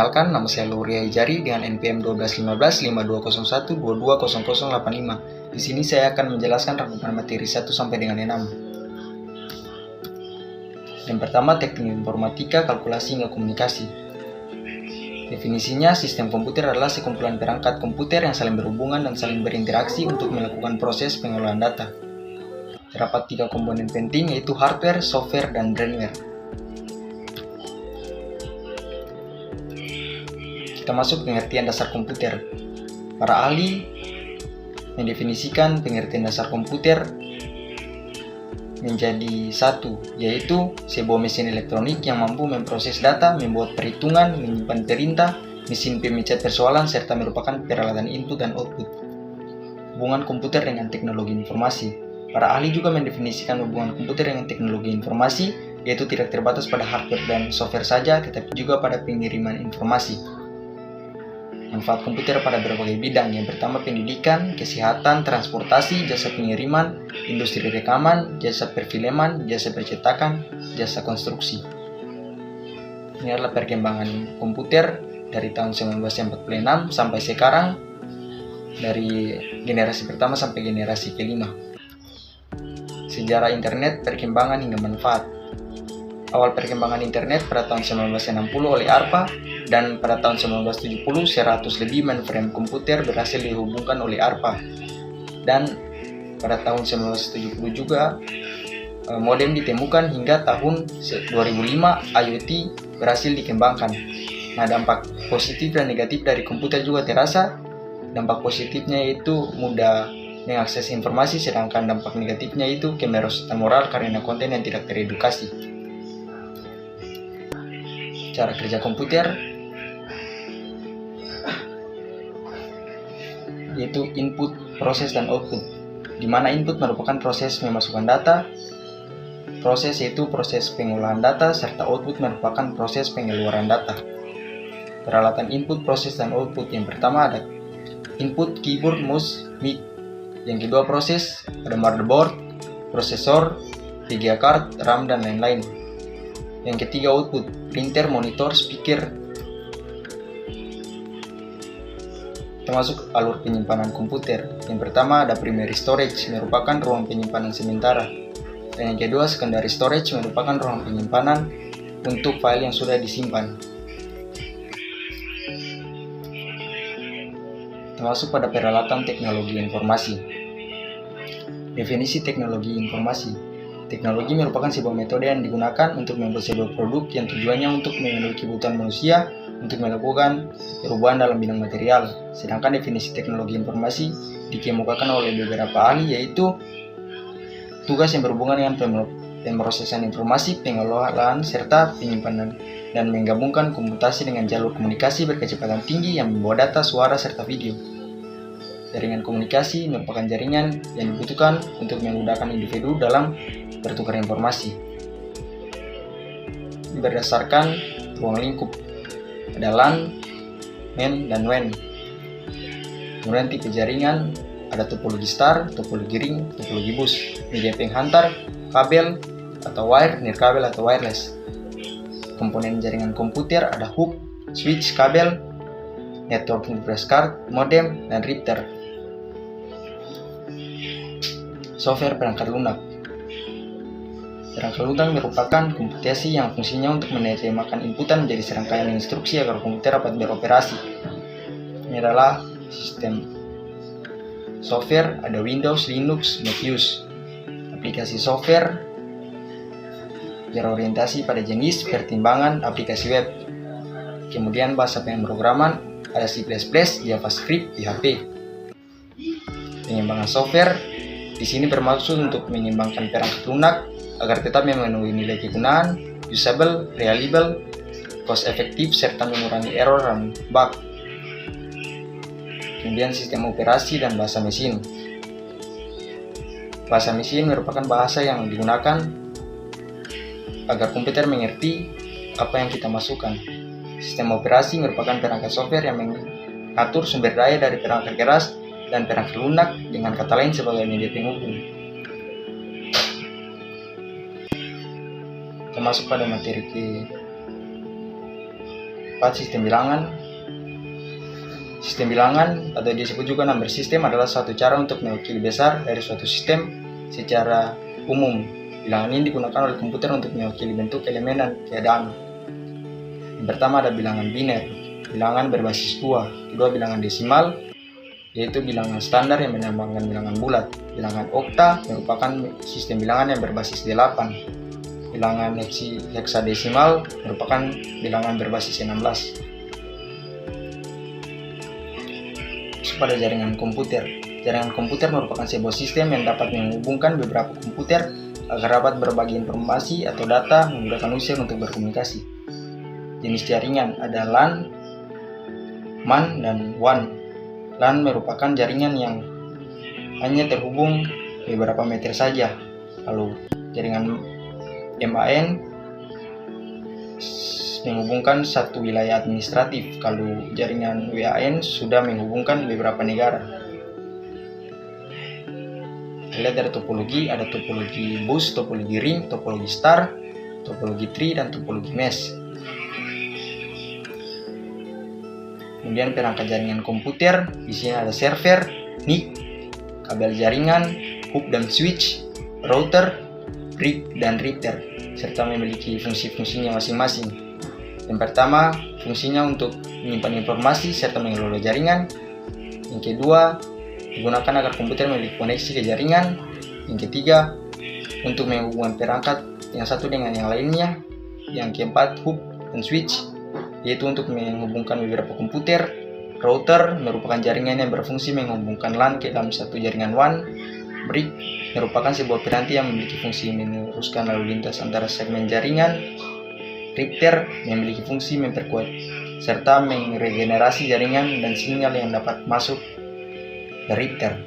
Perkenalkan, nama saya Luria Hijari dengan NPM 12155201220085. Di sini saya akan menjelaskan rangkuman materi 1 sampai dengan 6. Yang pertama, teknik informatika, kalkulasi hingga komunikasi. Definisinya, sistem komputer adalah sekumpulan perangkat komputer yang saling berhubungan dan saling berinteraksi untuk melakukan proses pengolahan data. Terdapat 3 komponen penting, yaitu hardware, software, dan brainware. Kita masuk pengertian dasar komputer. Para ahli mendefinisikan pengertian dasar komputer menjadi 1, yaitu sebuah mesin elektronik yang mampu memproses data, membuat perhitungan, menyimpan perintah, mesin pemecat persoalan, serta merupakan peralatan input dan output. Hubungan komputer dengan teknologi informasi. Para ahli juga mendefinisikan hubungan komputer dengan teknologi informasi, yaitu tidak terbatas pada hardware dan software saja, tetapi juga pada pengiriman informasi. Manfaat komputer pada berbagai bidang. Yang pertama, pendidikan, kesehatan, transportasi, jasa pengiriman, industri rekaman, jasa perfilman, jasa percetakan, jasa konstruksi. Ini adalah perkembangan komputer dari tahun 1946 sampai sekarang, dari generasi pertama sampai generasi kelima. Sejarah internet, perkembangan hingga manfaat. Awal perkembangan internet pada tahun 1960 oleh ARPA, dan pada tahun 1970 100 lebih mainframe komputer berhasil dihubungkan oleh ARPA. Dan pada tahun 1970 juga modem ditemukan, hingga tahun 2005 IoT berhasil dikembangkan. Nah, dampak positif dan negatif dari komputer juga terasa. Dampak positifnya yaitu mudah mengakses informasi, sedangkan dampak negatifnya itu kemerosotan moral karena konten yang tidak teredukasi. Cara kerja komputer yaitu input, proses, dan output, di mana input merupakan proses memasukkan data, proses yaitu proses pengolahan data, serta output merupakan proses pengeluaran data. Peralatan input, proses, dan output. Yang pertama ada input, keyboard, mouse, mic. Yang kedua proses, ada motherboard, prosesor, VGA card, RAM, dan lain-lain. Yang ketiga output, printer, monitor, speaker. Termasuk alur penyimpanan komputer. Yang pertama ada primary storage, merupakan ruang penyimpanan sementara. Dan yang kedua secondary storage, merupakan ruang penyimpanan untuk file yang sudah disimpan. Termasuk pada peralatan teknologi informasi. Definisi teknologi informasi. Teknologi merupakan sebuah metode yang digunakan untuk membuat sebuah produk yang tujuannya untuk memenuhi kebutuhan manusia untuk melakukan perubahan dalam bidang material. Sedangkan definisi teknologi informasi dikemukakan oleh beberapa ahli, yaitu tugas yang berhubungan dengan pemrosesan informasi, pengolahan, serta penyimpanan, dan menggabungkan komputasi dengan jalur komunikasi berkecepatan tinggi yang membawa data, suara, serta video. Jaringan komunikasi merupakan jaringan yang dibutuhkan untuk memudahkan individu dalam bertukar informasi. Berdasarkan ruang lingkup, ada LAN, MAN, dan WAN. Kemudian tipe jaringan, ada topologi star, topologi ring, topologi bus, media penghantar, kabel atau wire, nirkabel atau wireless. Komponen jaringan komputer ada hub, switch, kabel, network interface card, modem, dan router. Software perangkat lunak. Perangkat lunak merupakan komputasi yang fungsinya untuk menerjemahkan inputan menjadi serangkaian instruksi agar komputer dapat beroperasi. Ini adalah sistem software, ada Windows, Linux, Mac-OS. Aplikasi software berorientasi pada jenis pertimbangan aplikasi web. Kemudian bahasa pemrograman ada C++, JavaScript, PHP. Pengembangan software di sini bermaksud untuk mengembangkan perangkat lunak agar tetap memenuhi nilai kegunaan, usable, reliable, cost efektif, serta mengurangi error dan bug. Kemudian sistem operasi dan bahasa mesin. Bahasa mesin merupakan bahasa yang digunakan agar komputer mengerti apa yang kita masukkan. Sistem operasi merupakan perangkat software yang mengatur sumber daya dari perangkat keras dan perangkat lunak, dengan kata lain sebagai media penghubung. Termasuk pada materi keempat, sistem bilangan. Sistem bilangan atau disebut juga number system adalah suatu cara untuk mewakili besar dari suatu sistem secara umum. Bilangan ini digunakan oleh komputer untuk mewakili bentuk elemen dan keadaan. Yang pertama ada bilangan biner, bilangan berbasis 2. Kedua, bilangan desimal, yaitu bilangan standar yang melambangkan bilangan bulat. Bilangan okta merupakan sistem bilangan yang berbasis 8. Bilangan heksadesimal merupakan bilangan berbasis 16. Pada jaringan komputer. Jaringan komputer merupakan sebuah sistem yang dapat menghubungkan beberapa komputer agar dapat berbagi informasi atau data menggunakan user untuk berkomunikasi. Jenis jaringan ada LAN, MAN, dan WAN. LAN merupakan jaringan yang hanya terhubung beberapa meter saja. Lalu jaringan MAN menghubungkan satu wilayah administratif, kalau jaringan WAN sudah menghubungkan beberapa negara. Lihat dari topologi, ada topologi bus, topologi ring, topologi star, topologi tree, dan topologi mesh. Kemudian perangkat jaringan komputer, di sini ada server, NIC, kabel jaringan, hub dan switch, router, brick, dan repeater, serta memiliki fungsi-fungsinya masing-masing. Yang pertama, fungsinya untuk menyimpan informasi serta mengelola jaringan. Yang kedua, digunakan agar komputer memiliki koneksi ke jaringan. Yang ketiga, untuk menghubungkan perangkat yang satu dengan yang lainnya. Yang keempat, hub dan switch, yaitu untuk menghubungkan beberapa komputer. Router merupakan jaringan yang berfungsi menghubungkan LAN ke dalam satu jaringan WAN. Brick merupakan sebuah piranti yang memiliki fungsi meneruskan lalu lintas antara segmen jaringan. Repeater memiliki fungsi memperkuat serta meregenerasi jaringan dan sinyal yang dapat masuk ke repeater.